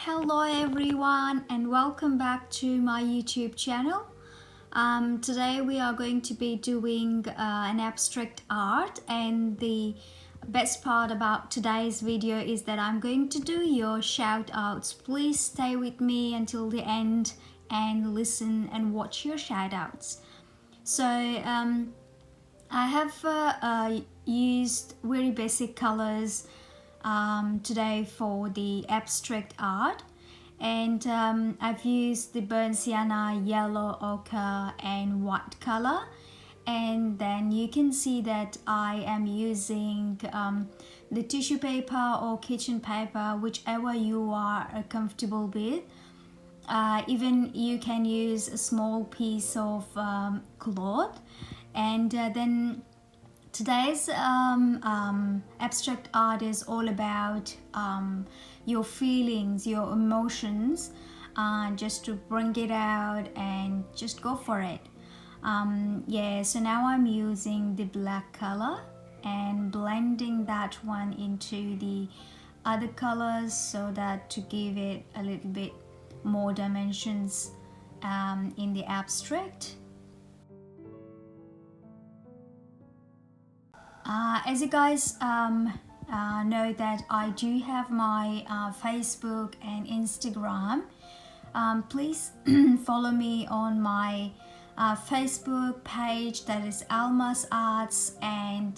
Hello everyone and welcome back to my YouTube channel. Today we are going to be doing an abstract art, and the best part about today's video is that I'm going to do your shout outs. Please stay with me until the end and listen and watch your shout outs. So I have used very basic colors today for the abstract art, and I've used the burnt sienna, yellow ochre and white color, and then you can see that I am using the tissue paper or kitchen paper, whichever you are comfortable with. Even you can use a small piece of cloth, and then today's abstract art is all about your feelings, your emotions, just to bring it out and just go for it. So now I'm using the black color and blending that one into the other colors so that to give it a little bit more dimensions in the abstract. As you guys know that I do have my Facebook and Instagram. Please follow me on my Facebook page, that is Almas Arts, and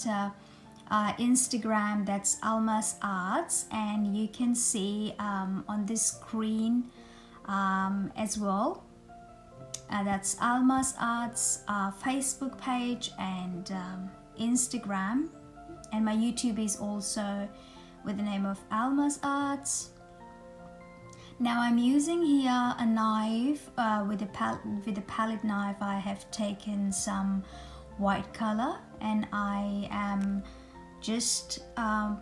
Instagram, that's Almas Arts, and you can see on the screen as well. That's Almas Arts Facebook page and Instagram, and my YouTube is also with the name of Almas Arts. Now I'm using here a knife with a palette knife. I have taken some white color and I am just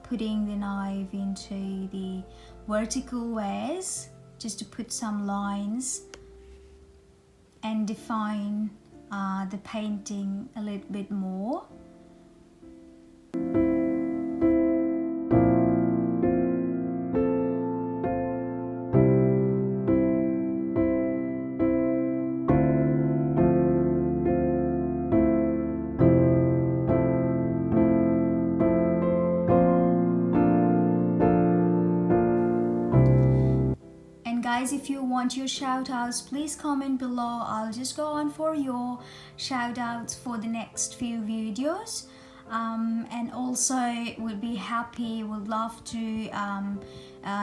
putting the knife into the vertical ways just to put some lines and define the painting a little bit more. Guys, if you want your shout outs, please comment below. I'll just go on for your shout outs for the next few videos, and also would be happy, would love to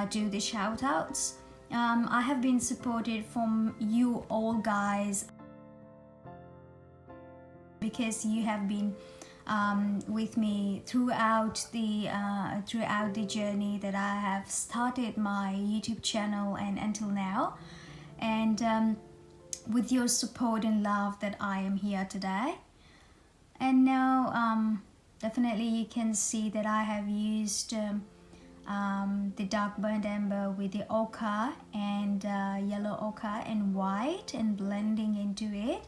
do the shout outs. I have been supported from you all guys, because you have been with me throughout the journey that I have started my YouTube channel and until now, and with your support and love that I am here today. And now definitely you can see that I have used the dark burnt umber with the ochre and yellow ochre and white, and blending into it.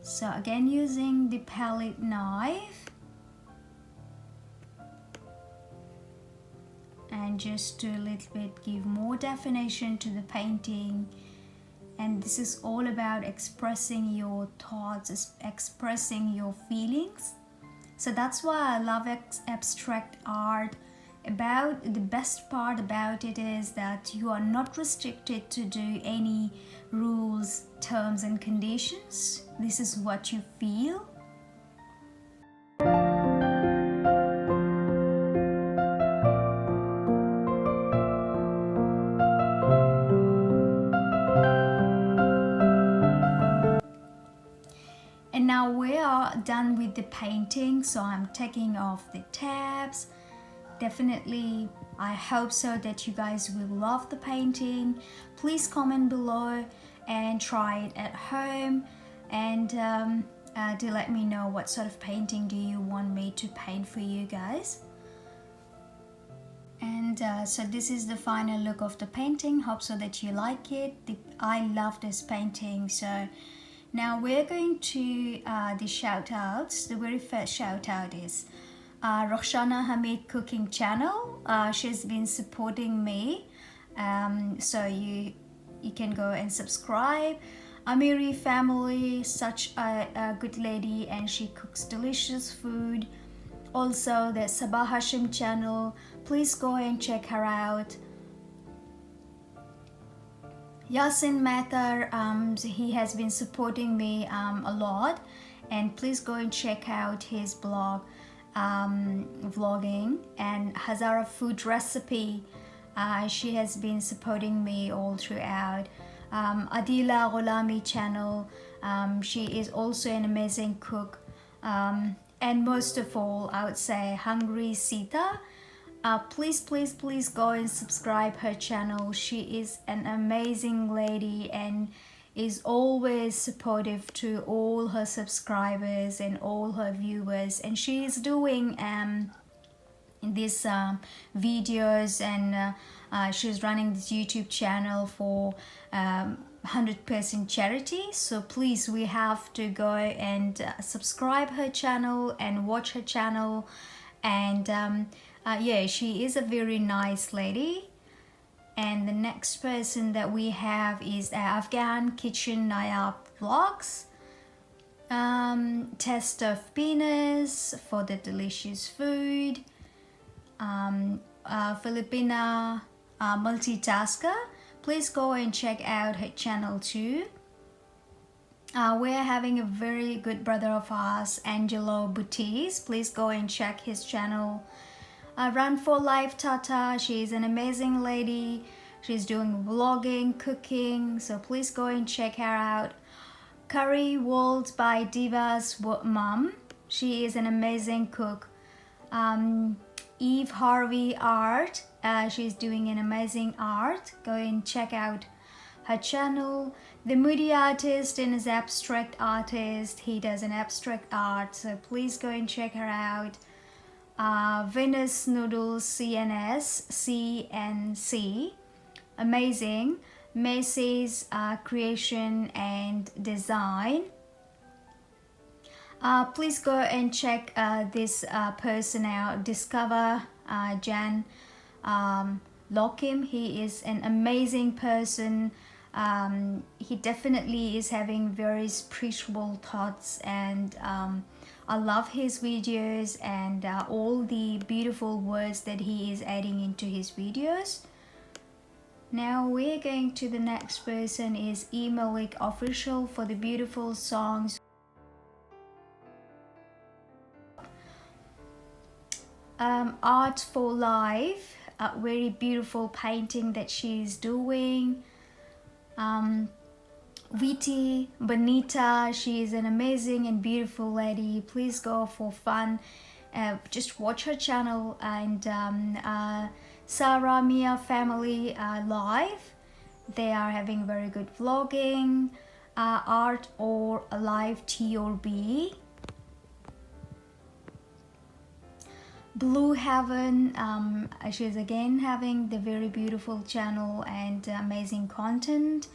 So again, using the palette knife, and just to a little bit give more definition to the painting. And this is all about expressing your thoughts, expressing your feelings. So that's why I love abstract art. About the best part about it is that you are not restricted to do any rules, terms and conditions. This is what you feel. And now we are done with the painting, so I'm taking off the tabs. Definitely, I hope so that you guys will love the painting. Please comment below and try it at home, and to let me know what sort of painting do you want me to paint for you guys. And so this is the final look of the painting. Hope so that you like it. I love this painting. So now we're going to the shout outs. The very first shout out is Roshana Hamid Cooking Channel. She's been supporting me, so you can go and subscribe. Amiri family, such a good lady, and she cooks delicious food. Also the Sabah Hashim channel, please go and check her out. Yasin Mathar, he has been supporting me a lot, and please go and check out his blog, vlogging. And Hazara Food Recipe, she has been supporting me all throughout. Adila Gholami channel, she is also an amazing cook. And most of all, I would say Hungry Sita. Please go and subscribe her channel. She is an amazing lady and is always supportive to all her subscribers and all her viewers. And she is doing these videos, and she's running this YouTube channel for 100% charity. So please, we have to go and subscribe her channel and watch her channel. And yeah, she is a very nice lady. And the next person that we have is Afghan Kitchen Nayab Vlogs. Test of penis for the delicious food. Filipina multitasker. Please go and check out her channel too. We're having a very good brother of ours, Angelo Butis. Please go and check his channel. Run for Life Tata, she's an amazing lady. She's doing vlogging, cooking, so please go and check her out. Curry World by Diva's Mom, she is an amazing cook. Eve Harvey Art, she's doing an amazing art. Go and check out her channel. The Moody Artist and his abstract artist, he does an abstract art, so please go and check her out. Venus Noodles CNC, amazing. Macy's Creation and Design. Please go and check this person out. Discover Jan Lockim. He is an amazing person. He definitely is having very spiritual thoughts, and I love his videos and all the beautiful words that he is adding into his videos. Now we're going to the next person is Malik Official for the beautiful songs. Art for Life, a very beautiful painting that she's doing. Viti Bonita, she is an amazing and beautiful lady. Please go for fun, just watch her channel. And Sarah Mia Family Live, they are having very good vlogging. Art or Live T or B. Blue Heaven, she's again having the very beautiful channel and amazing content.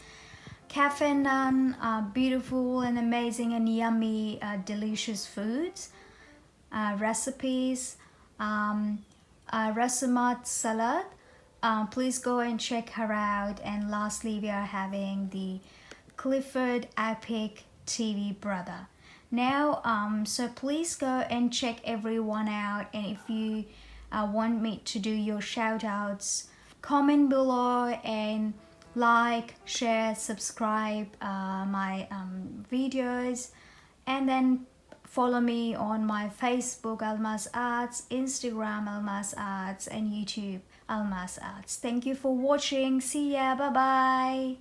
Cafe Nan, beautiful and amazing and yummy delicious foods, recipes. Rasamat Salad, please go and check her out. And lastly, we are having the Clifford Epic TV Brother. Now so please go and check everyone out, and if you want me to do your shout outs, comment below and like, share, subscribe my videos, and then follow me on my Facebook Almas Arts, Instagram Almas Arts, and YouTube Almas Arts. Thank you for watching. See ya. Bye bye.